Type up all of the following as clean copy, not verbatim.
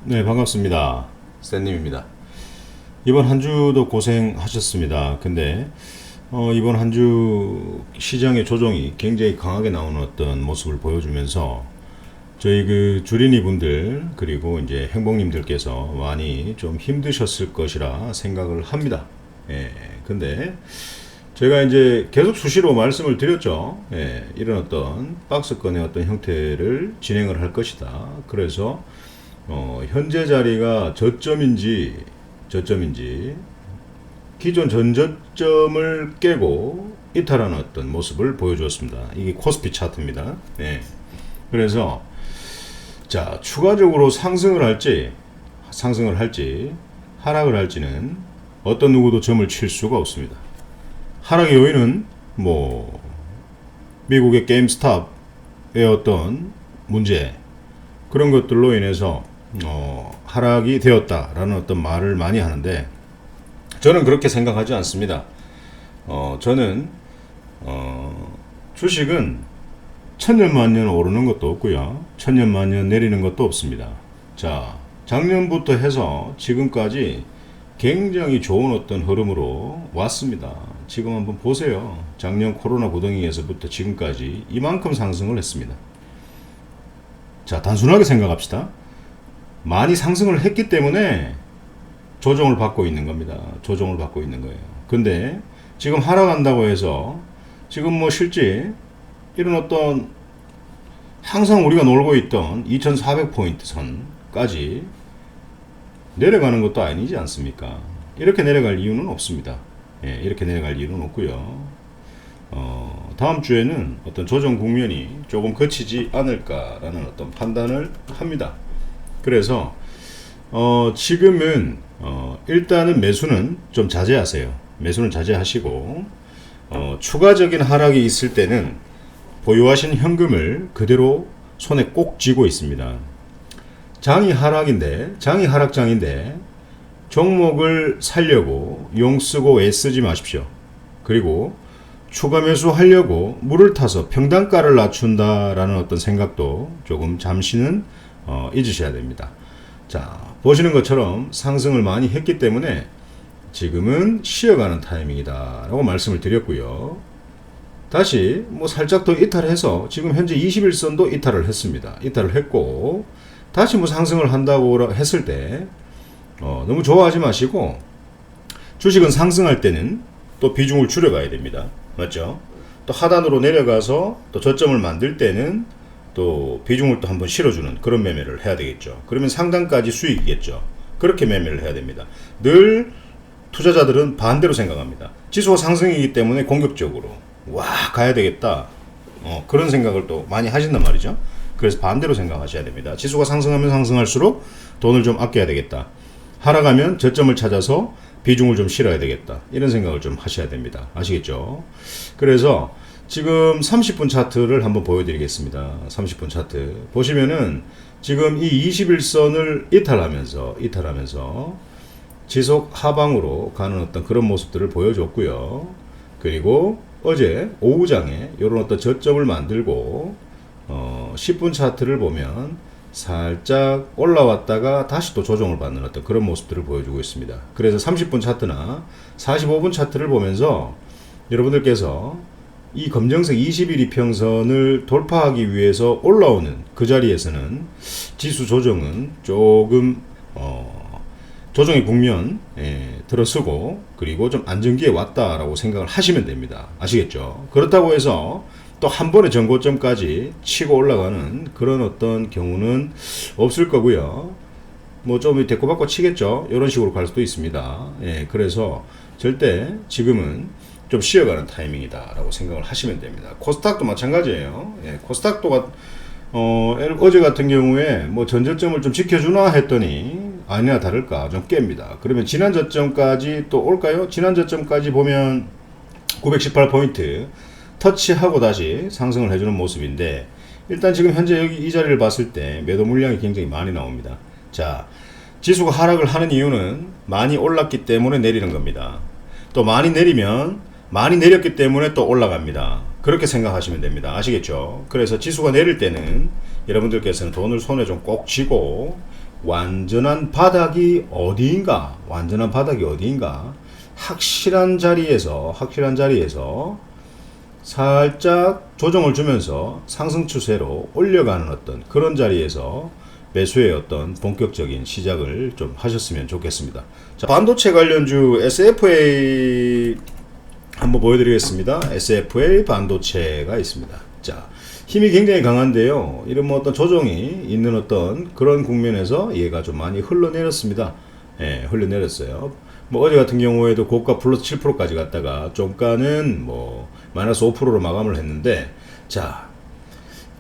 네, 반갑습니다. 쌤님입니다. 이번 한 주도 고생하셨습니다. 근데 이번 한 주 시장의 조정이 굉장히 강하게 나오는 어떤 모습을 보여주면서 저희 그 주린이 분들 그리고 이제 행복님들께서 많이 좀 힘드셨을 것이라 생각을 합니다. 예, 근데 제가 이제 계속 수시로 말씀을 드렸죠. 예, 이런 어떤 박스권의 어떤 형태를 진행을 할 것이다. 그래서 현재 자리가 저점인지 기존 전저점을 깨고 이탈하는 어떤 모습을 보여주었습니다. 이게 코스피 차트입니다. 네. 그래서 자, 추가적으로 상승을 할지 하락을 할지는 어떤 누구도 점을 칠 수가 없습니다. 하락의 요인은 뭐 미국의 게임스탑의 어떤 문제 그런 것들로 인해서 하락이 되었다라는 어떤 말을 많이 하는데 저는 그렇게 생각하지 않습니다. 저는 주식은 천년만년 오르는 것도 없고요, 천년만년 내리는 것도 없습니다. 자, 작년부터 해서 지금까지 굉장히 좋은 어떤 흐름으로 왔습니다. 지금 한번 보세요. 작년 코로나 구덩이에서부터 지금까지 이만큼 상승을 했습니다. 자, 단순하게 생각합시다. 많이 상승을 했기 때문에 조정을 받고 있는 겁니다. 조정을 받고 있는 거예요. 근데 지금 하락한다고 해서 지금 뭐 실제 이런 어떤 항상 우리가 놀고 있던 2400포인트 선까지 내려가는 것도 아니지 않습니까? 이렇게 내려갈 이유는 없습니다. 예, 이렇게 내려갈 이유는 없고요. 다음 주에는 어떤 조정 국면이 조금 거치지 않을까라는 어떤 판단을 합니다. 그래서 지금은 일단은 매수는 좀 자제하세요. 매수는 자제하시고 추가적인 하락이 있을 때는 보유하신 현금을 그대로 손에 꼭 쥐고 있습니다. 장이 하락장인데 종목을 살려고 용 쓰고 애쓰지 마십시오. 그리고 추가 매수하려고 물을 타서 평단가를 낮춘다라는 어떤 생각도 조금 잠시는 잊으셔야 됩니다. 자, 보시는 것처럼 상승을 많이 했기 때문에 지금은 쉬어가는 타이밍이다 라고 말씀을 드렸고요. 다시 뭐 살짝 더 이탈해서 지금 현재 21선도 이탈을 했습니다. 이탈을 했고 다시 뭐 상승을 한다고 했을 때 너무 좋아하지 마시고, 주식은 상승할 때는 또 비중을 줄여가야 됩니다. 맞죠? 또 하단으로 내려가서 또 저점을 만들 때는 또 비중을 또 한번 실어주는 그런 매매를 해야 되겠죠. 그러면 상단까지 수익이겠죠. 그렇게 매매를 해야 됩니다. 늘 투자자들은 반대로 생각합니다. 지수가 상승이기 때문에 공격적으로 와 가야 되겠다, 그런 생각을 또 많이 하신단 말이죠. 그래서 반대로 생각하셔야 됩니다. 지수가 상승하면 상승할수록 돈을 좀 아껴야 되겠다, 하락하면 저점을 찾아서 비중을 좀 실어야 되겠다, 이런 생각을 좀 하셔야 됩니다. 아시겠죠? 그래서 지금 30분 차트를 한번 보여드리겠습니다. 30분 차트 보시면은 지금 이 21선을 이탈하면서 지속 하방으로 가는 어떤 그런 모습들을 보여줬고요. 그리고 어제 오후장에 이런 어떤 저점을 만들고 10분 차트를 보면 살짝 올라왔다가 다시 또 조정을 받는 어떤 그런 모습들을 보여주고 있습니다. 그래서 30분 차트나 45분 차트를 보면서 여러분들께서 이 검정색 20일 이평선을 돌파하기 위해서 올라오는 그 자리에서는 지수 조정은 조금 조정의 국면 들어서고 그리고 좀 안정기에 왔다라고 생각을 하시면 됩니다. 아시겠죠? 그렇다고 해서 또 한 번에 전고점까지 치고 올라가는 그런 어떤 경우는 없을 거고요. 뭐 좀 대꾸받고 치겠죠. 이런 식으로 갈 수도 있습니다. 그래서 절대 지금은 좀 쉬어가는 타이밍이다라고 생각을 하시면 됩니다. 코스닥도 마찬가지예요. 코스닥도 어제 같은 경우에 뭐 전저점을 좀 지켜주나 했더니 아니나 다를까 좀 깹니다. 그러면 지난 저점까지 또 올까요? 지난 저점까지 보면 918포인트 터치하고 다시 상승을 해주는 모습인데, 일단 지금 현재 여기 이 자리를 봤을 때 매도 물량이 굉장히 많이 나옵니다. 자, 지수가 하락을 하는 이유는 많이 올랐기 때문에 내리는 겁니다. 또 많이 내렸기 때문에 또 올라갑니다. 그렇게 생각하시면 됩니다. 아시겠죠? 그래서 지수가 내릴 때는 여러분들께서는 돈을 손에 좀 꼭 쥐고 완전한 바닥이 어디인가, 완전한 바닥이 어디인가, 확실한 자리에서 살짝 조정을 주면서 상승 추세로 올려가는 어떤 그런 자리에서 매수의 어떤 본격적인 시작을 좀 하셨으면 좋겠습니다. 자, 반도체 관련주 SFA 한번 보여드리겠습니다. SFA 반도체가 있습니다. 자, 힘이 굉장히 강한데요. 이런 뭐 어떤 조정이 있는 어떤 그런 국면에서 얘가 좀 많이 흘러내렸습니다. 예, 흘러내렸어요. 뭐 어제 같은 경우에도 고가 플러스 7%까지 갔다가 종가는 뭐 마이너스 5%로 마감을 했는데, 자,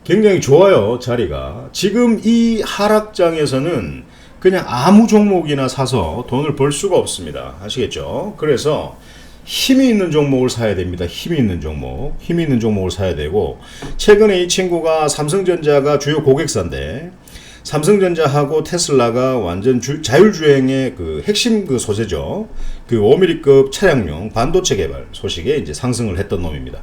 굉장히 좋아요. 자리가 지금 이 하락장에서는 그냥 아무 종목이나 사서 돈을 벌 수가 없습니다. 아시겠죠? 그래서 힘이 있는 종목을 사야 됩니다. 힘이 있는 종목을 사야 되고, 최근에 이 친구가 삼성전자가 주요 고객사인데, 삼성전자하고 테슬라가 완전 자율주행의 그 핵심 그 소재죠. 그 5mm급 차량용 반도체 개발 소식에 이제 상승을 했던 놈입니다.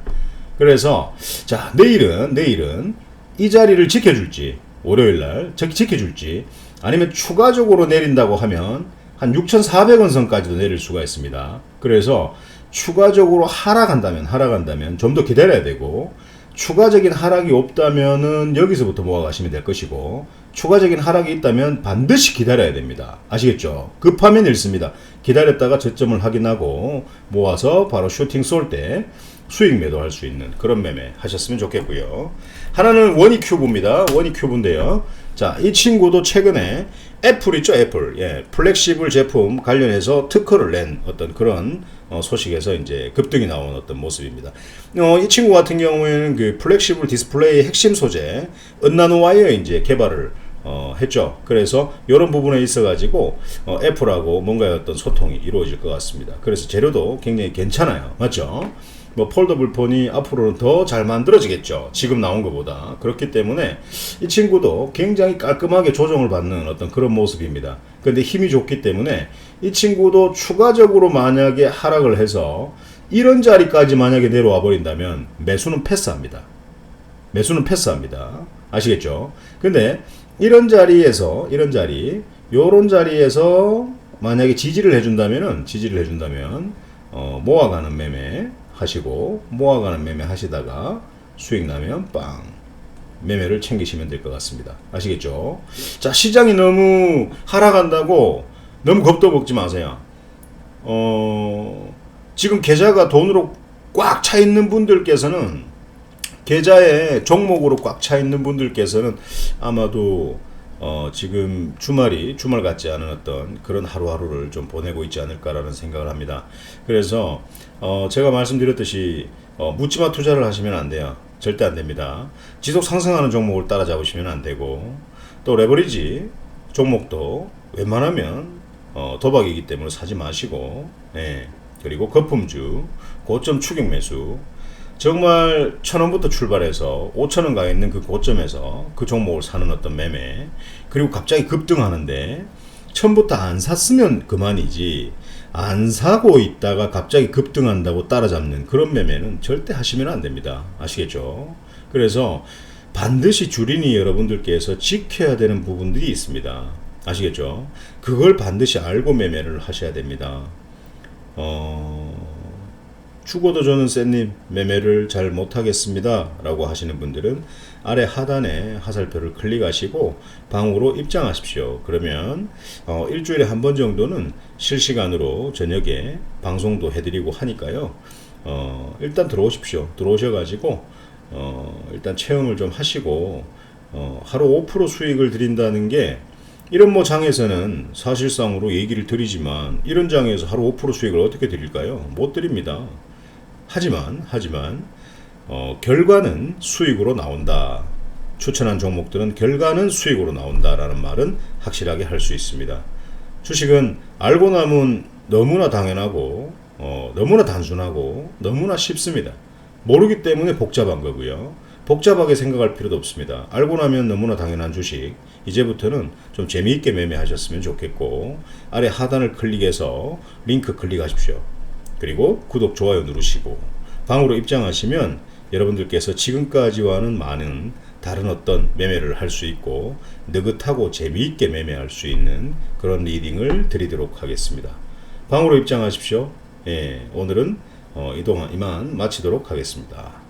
그래서 자, 내일은 이 자리를 지켜줄지, 월요일날 지켜줄지, 아니면 추가적으로 내린다고 하면 한 6,400원 선까지도 내릴 수가 있습니다. 그래서 추가적으로 하락한다면 좀 더 기다려야 되고, 추가적인 하락이 없다면은 여기서부터 모아가시면 될 것이고, 추가적인 하락이 있다면 반드시 기다려야 됩니다. 아시겠죠? 급하면 잃습니다. 기다렸다가 저점을 확인하고 모아서 바로 슈팅 쏠 때 수익 매도할 수 있는 그런 매매 하셨으면 좋겠고요. 하나는 원익큐브입니다. 원익큐브인데요. 자, 이 친구도 최근에 애플 있죠, 애플. 예, 플렉시블 제품 관련해서 특허를 낸 어떤 그런 소식에서 이제 급등이 나온 어떤 모습입니다. 이 친구 같은 경우에는 그 플렉시블 디스플레이 핵심 소재 은나노 와이어 이제 개발을 했죠. 그래서 이런 부분에 있어가지고 애플하고 뭔가의 어떤 소통이 이루어질 것 같습니다. 그래서 재료도 굉장히 괜찮아요. 맞죠? 뭐 폴더블 폰이 앞으로는 더 잘 만들어지겠죠. 지금 나온 것보다. 그렇기 때문에 이 친구도 굉장히 깔끔하게 조정을 받는 어떤 그런 모습입니다. 근데 힘이 좋기 때문에 이 친구도 추가적으로 만약에 하락을 해서 이런 자리까지 만약에 내려와 버린다면 매수는 패스합니다. 아시겠죠? 근데 요런 자리에서 만약에 지지를 해준다면 모아가는 매매 하시다가 수익 나면 빵 매매를 챙기시면 될 것 같습니다. 아시겠죠? 자, 시장이 너무 하락한다고 너무 겁도 먹지 마세요. 지금 계좌가 돈으로 꽉 차 있는 분들께서는, 계좌에 종목으로 꽉 차 있는 분들께서는 아마도 지금 주말 같지 않은 어떤 그런 하루하루를 좀 보내고 있지 않을까라는 생각을 합니다. 그래서 제가 말씀드렸듯이 묻지마 투자를 하시면 안 돼요. 절대 안 됩니다. 지속 상승하는 종목을 따라잡으시면 안 되고, 또 레버리지 종목도 웬만하면 도박이기 때문에 사지 마시고, 예. 그리고 거품주 고점 추격 매수, 정말 1,000원부터 출발해서 5,000원 가 있는 그 고점에서 그 종목을 사는 어떤 매매, 그리고 갑자기 급등하는데 처음부터 안 샀으면 그만이지, 안 사고 있다가 갑자기 급등한다고 따라잡는 그런 매매는 절대 하시면 안 됩니다. 아시겠죠? 그래서 반드시 주린이 여러분들께서 지켜야 되는 부분들이 있습니다. 아시겠죠? 그걸 반드시 알고 매매를 하셔야 됩니다. 죽어도 저는 쌤님 매매를 잘 못하겠습니다 라고 하시는 분들은 아래 하단에 화살표를 클릭하시고 방으로 입장하십시오. 그러면 일주일에 한 번 정도는 실시간으로 저녁에 방송도 해드리고 하니까요. 일단 들어오십시오. 들어오셔가지고 일단 체험을 좀 하시고, 하루 5% 수익을 드린다는 게, 이런 뭐 장에서는 사실상으로 얘기를 드리지만 이런 장에서 하루 5% 수익을 어떻게 드릴까요? 못 드립니다. 하지만 결과는 수익으로 나온다. 추천한 종목들은 결과는 수익으로 나온다라는 말은 확실하게 할 수 있습니다. 주식은 알고 나면 너무나 당연하고 너무나 단순하고 너무나 쉽습니다. 모르기 때문에 복잡한 거고요. 복잡하게 생각할 필요도 없습니다. 알고 나면 너무나 당연한 주식, 이제부터는 좀 재미있게 매매하셨으면 좋겠고, 아래 하단을 클릭해서 링크 클릭하십시오. 그리고 구독, 좋아요 누르시고 방으로 입장하시면 여러분들께서 지금까지와는 많은 다른 어떤 매매를 할 수 있고 느긋하고 재미있게 매매할 수 있는 그런 리딩을 드리도록 하겠습니다. 방으로 입장하십시오. 예, 오늘은 이만 마치도록 하겠습니다.